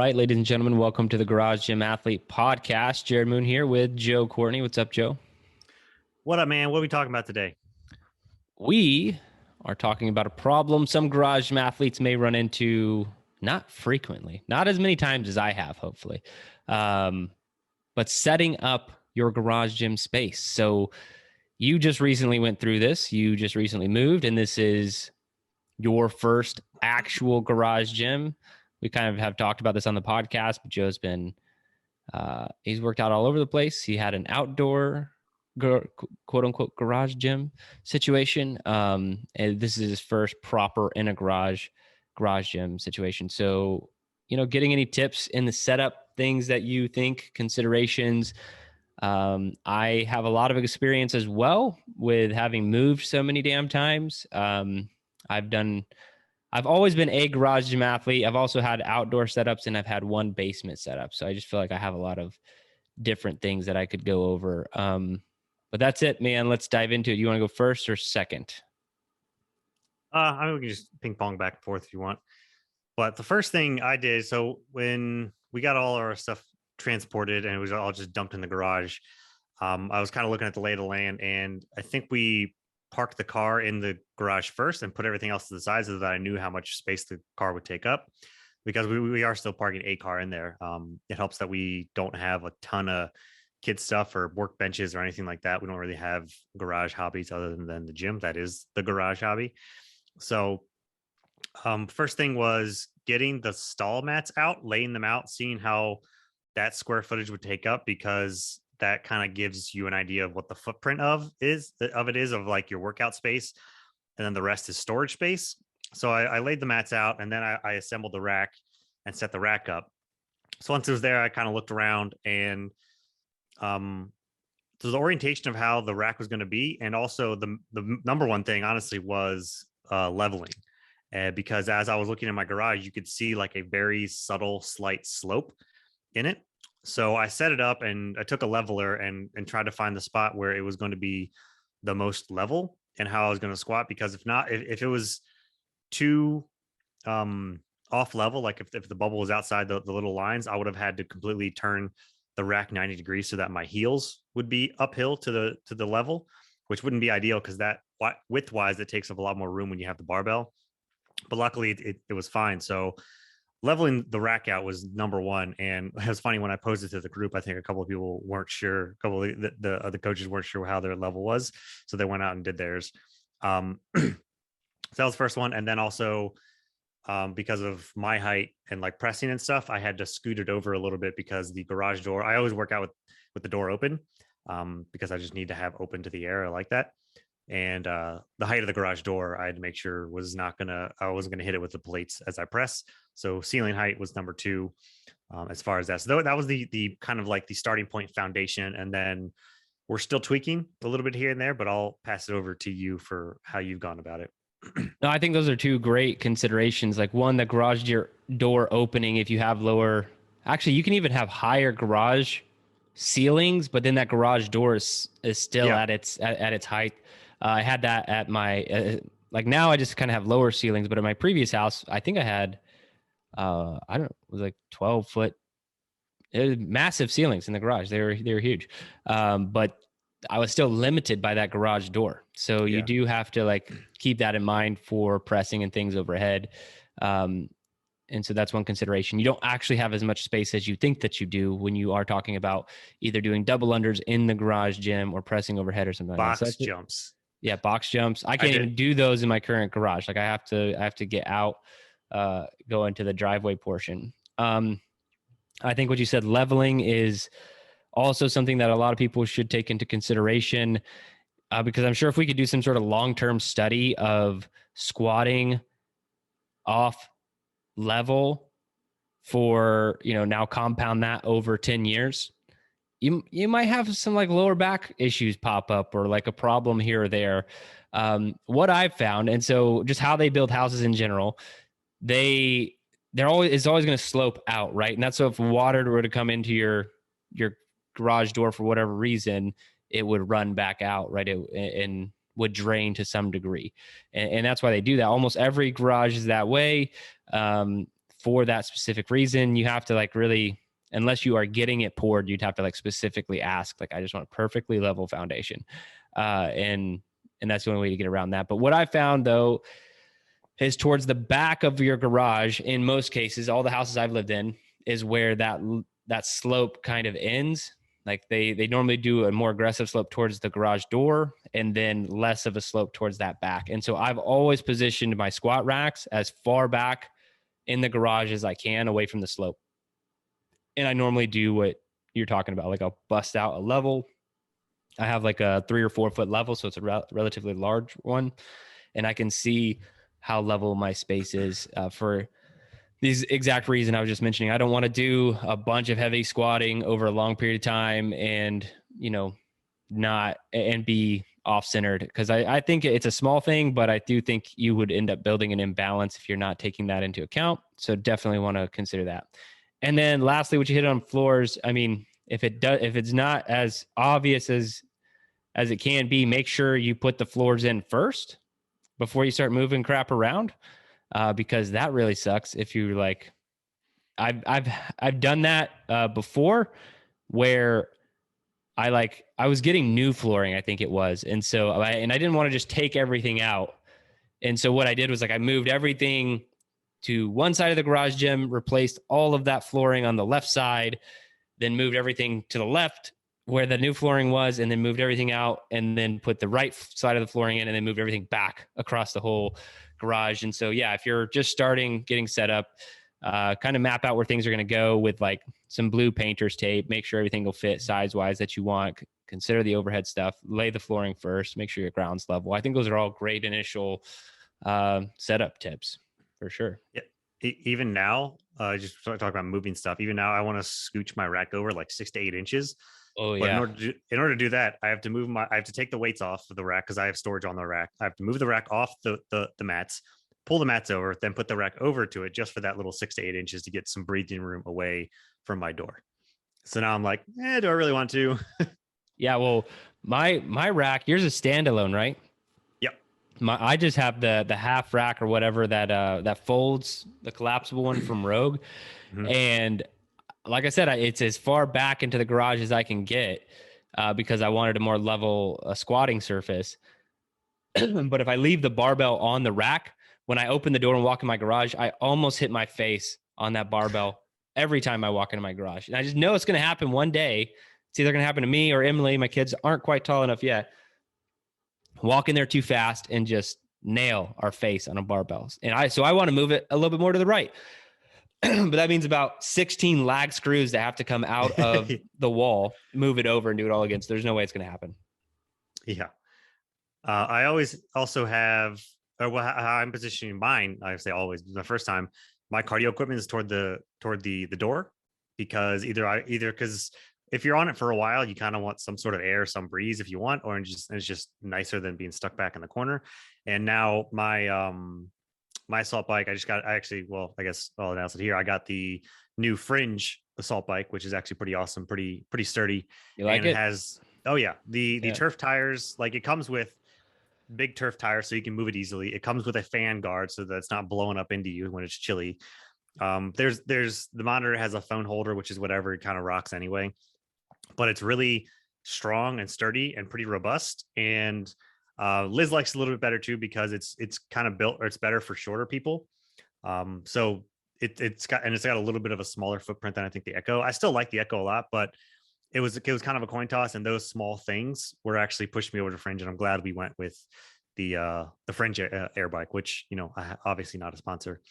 right, ladies and gentlemen, welcome to the Garage Gym Athlete Podcast. Jerred Moon here with Joe Courtney. What's up, Joe? What up, man? What are we talking about today? We are talking about a problem some garage gym athletes may run into not frequently, not as many times as I have, hopefully, um, but setting up your garage gym space. So you just recently went through this. You just recently moved, and this is your first actual garage gym. We kind of have talked about this on the podcast, but Joe's been he's worked out all over the place. He had an outdoor quote unquote garage gym situation. And this is his first proper in a garage gym situation. So, getting any tips in the setup, things that you think, considerations. I have a lot of experience as well with having moved so many damn times. I've always been a garage gym athlete. I've also had outdoor setups and I've had one basement setup. So I just feel like I have a lot of different things that I could go over. But that's it, man. Let's dive into it. You want to go first or second? I mean, we can just ping pong back and forth if you want. But the first thing I did, so when we got all our stuff transported and it was all just dumped in the garage, I was kind of looking at the lay of the land, and I think we parked the car in the garage first and put everything else to the side so that I knew how much space the car would take up, because we are still parking a car in there. It helps that we don't have a ton of kid stuff or work benches or anything like that. We don't really have garage hobbies other than the gym. That is the garage hobby. So first thing was getting the stall mats out, laying them out, seeing how that square footage would take up, because that kind of gives you an idea of what the footprint of like your workout space, and then the rest is storage space. So I laid the mats out, and then I assembled the rack and set the rack up. So once it was there, I kind of looked around, and so the orientation of how the rack was going to be, and also the number one thing, honestly, was leveling. Because as I was looking in my garage, you could see like a very subtle, slight slope in it. So I set it up and I took a leveler and tried to find the spot where it was going to be the most level and how I was going to squat. Because if not, if it was too off level, like if the bubble was outside the little lines, I would have had to completely turn the rack 90 degrees so that my heels would be uphill to the level, which wouldn't be ideal, because that width wise, it takes up a lot more room when you have the barbell. But luckily it was fine. So leveling the rack out was number one. And it was funny when I posted to the group, I think a couple of people weren't sure. A couple of the other coaches weren't sure how their level was. So they went out and did theirs. So that was the first one. And then also because of my height and like pressing and stuff, I had to scoot it over a little bit, because the garage door, I always work out with the door open, because I just need to have open to the air. I like that. And the height of the garage door, I had to make sure I wasn't gonna hit it with the plates as I press. So ceiling height was number two, as far as that. So that was the kind of like the starting point foundation. And then we're still tweaking a little bit here and there, but I'll pass it over to you for how you've gone about it. No, I think those are two great considerations. Like one, the garage door opening, if you have actually you can even have higher garage ceilings, but then that garage door is still at its height. I had that at my like now I just kind of have lower ceilings, but at my previous house, I think I had I don't know, it was like 12-foot massive ceilings in the garage. They were huge. But I was still limited by that garage door. So you do have to like keep that in mind for pressing and things overhead. And so that's one consideration. You don't actually have as much space as you think that you do when you are talking about either doing double unders in the garage gym or pressing overhead or something like that. Box jumps. Yeah, box jumps. I can't even do those in my current garage. Like I have to get out, go into the driveway portion. I think what you said, leveling, is also something that a lot of people should take into consideration, because I'm sure if we could do some sort of long-term study of squatting off level for, now compound that over 10 years, you might have some like lower back issues pop up, or like a problem here or there. What I've found, and so just how they build houses in general, it's always going to slope out, right? And that's so if water were to come into your garage door for whatever reason, it would run back out, right? And would drain to some degree. And that's why they do that. Almost every garage is that way. for that specific reason. You have to like really, unless you are getting it poured, you'd have to like specifically ask, like, I just want a perfectly level foundation. And that's the only way to get around that. But what I found though, is towards the back of your garage. In most cases, all the houses I've lived in is where that slope kind of ends. Like they normally do a more aggressive slope towards the garage door and then less of a slope towards that back. And so I've always positioned my squat racks as far back in the garage as I can away from the slope. And I normally do what you're talking about. Like I'll bust out a level. I have like a 3 or 4 foot level. So it's a relatively large one. And I can see how level my space is for these exact reason I was just mentioning. I don't want to do a bunch of heavy squatting over a long period of time and, not and be off centered, because I think it's a small thing, but I do think you would end up building an imbalance if you're not taking that into account. So definitely want to consider that. And then lastly, what you hit on floors, I mean, if it's not as obvious as it can be, make sure you put the floors in first before you start moving crap around, because that really sucks. If you like, I've done that before, where I was getting new flooring, I think it was, and so I didn't want to just take everything out, and so what I did was like I moved everything to one side of the garage gym, replaced all of that flooring on the left side, then moved everything to the left where the new flooring was, and then moved everything out, and then put the right side of the flooring in, and then moved everything back across the whole garage. And so, yeah, if you're just starting, getting set up, kind of map out where things are going to go with like some blue painter's tape, make sure everything will fit size wise that you want, consider the overhead stuff, lay the flooring first, make sure your ground's level. I think those are all great initial setup tips for sure. Yeah. Even now, just talk about moving stuff. Even now, I want to scooch my rack over like 6 to 8 inches. Oh But yeah. in order to do that, I have to take the weights off of the rack because I have storage on the rack. I have to move the rack off the mats, pull the mats over, then put the rack over to it just for that little 6 to 8 inches to get some breathing room away from my door. So now I'm like, do I really want to? Yeah. Well, my rack, yours is standalone, right? Yep. I just have the half rack or whatever that folds, the collapsible one from Rogue. Mhm. And like I said, it's as far back into the garage as I can get, because I wanted a more level squatting surface. But if I leave the barbell on the rack, when I open the door and walk in my garage, I almost hit my face on that barbell every time I walk into my garage. And I just know it's going to happen one day. It's either going to happen to me or Emily. My kids aren't quite tall enough yet. Walk in there too fast and just nail our face on a barbell. And I want to move it a little bit more to the right. But that means about 16 lag screws that have to come out of the wall, move it over and do it all again. So there's no way it's going to happen. Yeah. I always also have, how I'm positioning mine. I say always. The first time, my cardio equipment is toward the door, because either because if you're on it for a while, you kind of want some sort of air, some breeze if you want, or it's just nicer than being stuck back in the corner. And now my assault bike, I guess I'll announce it here. I got the new Fringe assault bike, which is actually pretty awesome, pretty sturdy. You like and it? it has, oh yeah, the turf tires. Like it comes with big turf tires, so you can move it easily. It comes with a fan guard so that it's not blowing up into you when it's chilly. There's the monitor has a phone holder, which is whatever, it kind of rocks anyway. But it's really strong and sturdy and pretty robust. And Liz likes a little bit better too, because it's kind of built, or it's better for shorter people. So it's got a little bit of a smaller footprint than I think the Echo. I still like the Echo a lot, but it was kind of a coin toss, and those small things were actually pushing me over to Fringe, and I'm glad we went with the Fringe air bike, which obviously not a sponsor,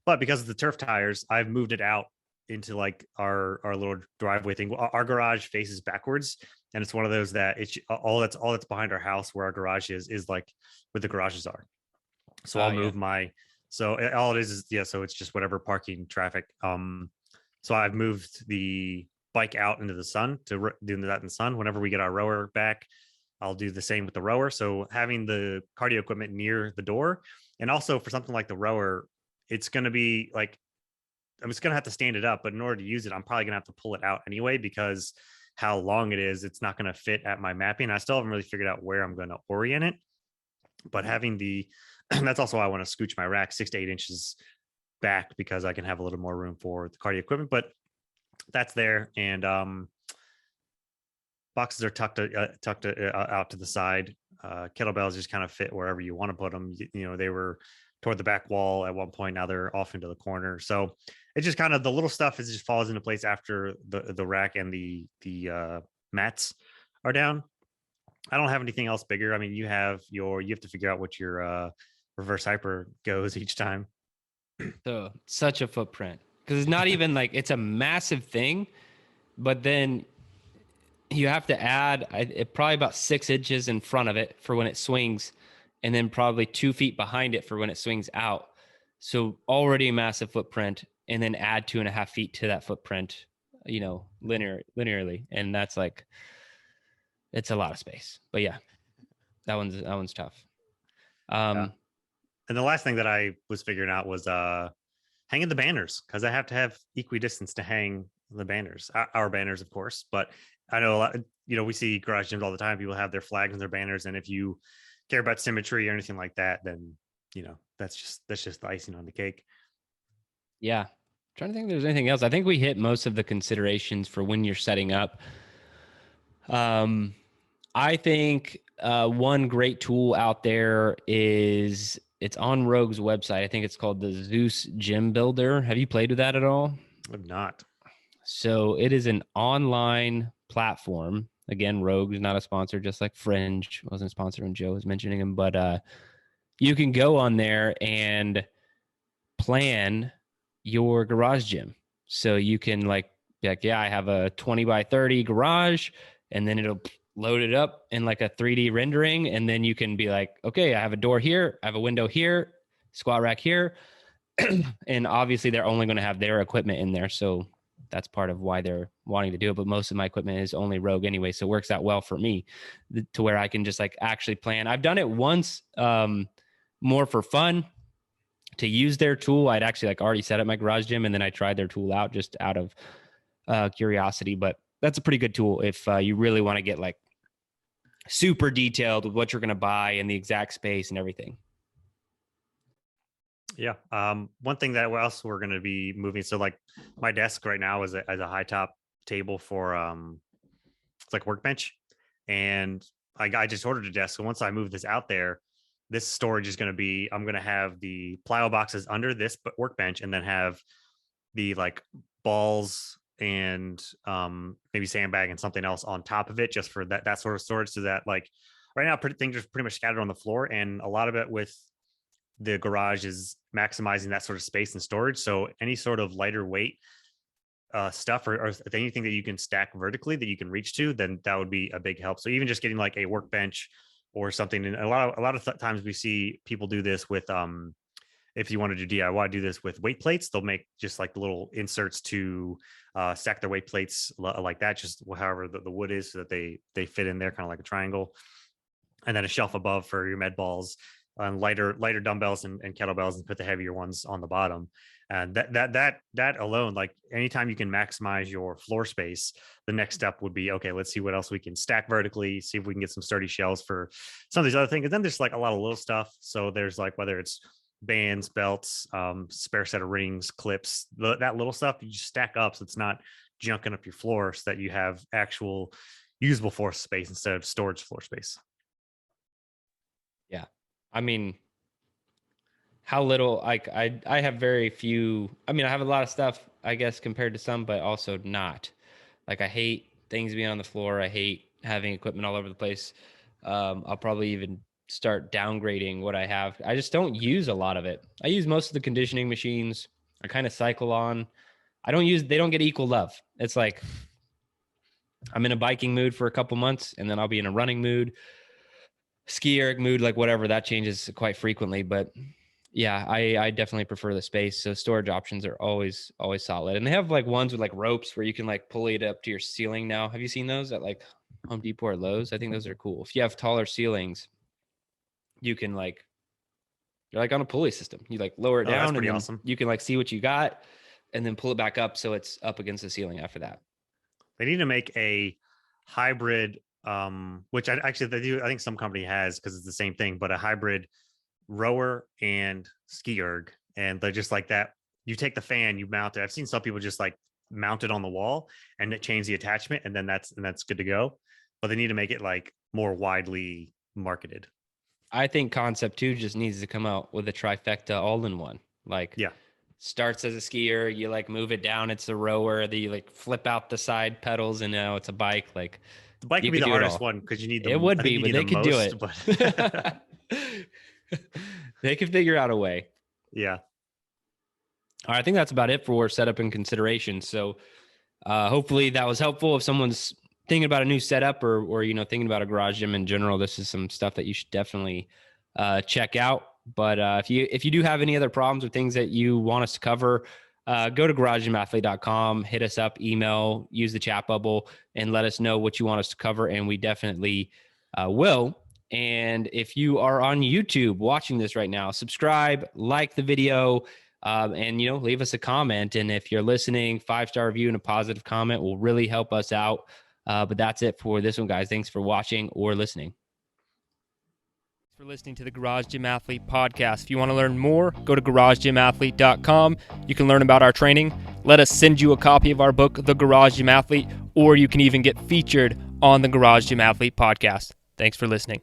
but because of the turf tires, I've moved it out into like our little driveway thing. Our garage faces backwards, and it's one of those that it's all that's behind our house, where our garage is like where the garages are. So I'll move all it is so it's just whatever parking traffic. So I've moved the bike out into the sun to do that in the sun. Whenever we get our rower back, I'll do the same with the rower. So having the cardio equipment near the door, and also for something like the rower, it's going to be like, I'm just going to have to stand it up, but in order to use it, I'm probably going to have to pull it out anyway, because how long it is, it's not going to fit at my mapping. I still haven't really figured out where I'm going to orient it, but having that's also why I want to scooch my rack 6 to 8 inches back because I can have a little more room for the cardio equipment, but that's there. And boxes are tucked out to the side. Kettlebells just kind of fit wherever you want to put them. They were toward the back wall at one point. Now they're off into the corner. So it's just kind of the little stuff is just falls into place after the rack and the mats are down. I don't have anything else bigger. I mean, you have to figure out what your reverse hyper goes each time. So such a footprint, because it's not even like it's a massive thing, but then you have to add probably about 6 inches in front of it for when it swings, and then probably 2 feet behind it for when it swings out. So already a massive footprint, and then add 2.5 feet to that footprint, linearly. And that's like, it's a lot of space, but yeah, that one's tough. Yeah. And the last thing that I was figuring out was hanging the banners, because I have to have equidistance to hang the banners, our banners, of course. But I know a lot, we see garage gyms all the time. People have their flags and their banners. And if you care about symmetry or anything like that, then, that's just the icing on the cake. Yeah. I'm trying to think if there's anything else. I think we hit most of the considerations for when you're setting up. I think one great tool out there is, it's on Rogue's website. I think it's called the Zeus Gym Builder. Have you played with that at all? I've not. So it is an online platform. Again, Rogue is not a sponsor, just like Fringe wasn't a sponsor when Joe was mentioning him. But you can go on there and plan your garage gym. So you can be like, yeah, I have a 20 by 30 garage, and then it'll load it up in like a 3D rendering. And then you can be like, okay, I have a door here, I have a window here, squat rack here. And obviously they're only going to have their equipment in there. So that's part of why they're wanting to do it. But most of my equipment is only Rogue anyway. So it works out well for me to where I can just like actually plan. I've done it once, more for fun, to use their tool. I'd actually like already set up my garage gym, and then I tried their tool out just out of curiosity. But that's a pretty good tool if you really want to get like super detailed with what you're going to buy and the exact space and everything. Yeah. One thing that else we're going to be moving. So like my desk right now is as a high top table for it's like workbench, and I just ordered a desk. So once I move this out there, this storage is going to be, I'm going to have the plyo boxes under this workbench, and then have the like balls and maybe sandbag and something else on top of it, just for that sort of storage. So that like right now things are pretty much scattered on the floor, and a lot of it with the garage is maximizing that sort of space and storage. So any sort of lighter weight stuff or anything that you can stack vertically that you can reach to, then that would be a big help. So even just getting like a workbench or something, and a lot of times we see people do this with if you want to do DIY, do this with weight plates. They'll make just like the little inserts to stack their weight plates like that, just however the wood is, so that they fit in there kind of like a triangle, and then a shelf above for your med balls, on lighter dumbbells and kettlebells, and put the heavier ones on the bottom. And that alone, like anytime you can maximize your floor space, the next step would be, okay, let's see what else we can stack vertically, see if we can get some sturdy shells for some of these other things. And then there's like a lot of little stuff. So there's like, whether it's bands, belts, spare set of rings, clips, that little stuff, you just stack up so it's not junking up your floor, so that you have actual usable floor space instead of storage floor space. Yeah. I mean, how little, like I have very few. I mean, I have a lot of stuff, I guess, compared to some, but also not. Like, I hate things being on the floor. I hate having equipment all over the place. I'll probably even start downgrading what I have. I just don't use a lot of it. I use most of the conditioning machines. I kind of cycle on. They don't get equal love. It's like I'm in a biking mood for a couple months, and then I'll be in a running mood, ski erg mood, like whatever. That changes quite frequently. But yeah, I definitely prefer the space. So storage options are always solid. And they have like ones with like ropes where you can like pulley it up to your ceiling now. Have you seen those at like Home Depot or Lowe's? I think those are cool. If you have taller ceilings, you can like, you're like on a pulley system. You like lower it down, and then awesome. you can like see what you got, and then pull it back up so it's up against the ceiling after that. They need to make a hybrid, which they do. I think some company has, because it's the same thing, but a hybrid rower and ski erg, and they're just like that you take the fan, you mount it. I've seen some people just like mount it on the wall and it change the attachment, and then that's good to go. But they need to make it like more widely marketed. I think Concept 2 just needs to come out with a trifecta all-in-one. Like, Yeah. starts as a skier, you like move it down, it's a rower, then you like flip out the side pedals, and now it's a bike. Like, The bike you would be could the do it hardest all. one because you need the. It would I think be, you but need they the could do most, it. But They could figure out a way. yeah. All right, I think that's about it for setup and consideration. So hopefully that was helpful. If someone's thinking about a new setup or thinking about a garage gym in general, this is some stuff that you should definitely check out. But if you do have any other problems or things that you want us to cover, go to garagegymathlete.com, hit us up, email, use the chat bubble, and let us know what you want us to cover, and we definitely will. And if you are on YouTube watching this right now, subscribe, like the video, and leave us a comment. And if you're listening, 5-star review and a positive comment will really help us out. But that's it for this one, guys. Thanks for watching or listening. For listening to the Garage Gym Athlete podcast. If you want to learn more, go to garagegymathlete.com. You can learn about our training. Let us send you a copy of our book, The Garage Gym Athlete, or you can even get featured on the Garage Gym Athlete podcast. Thanks for listening.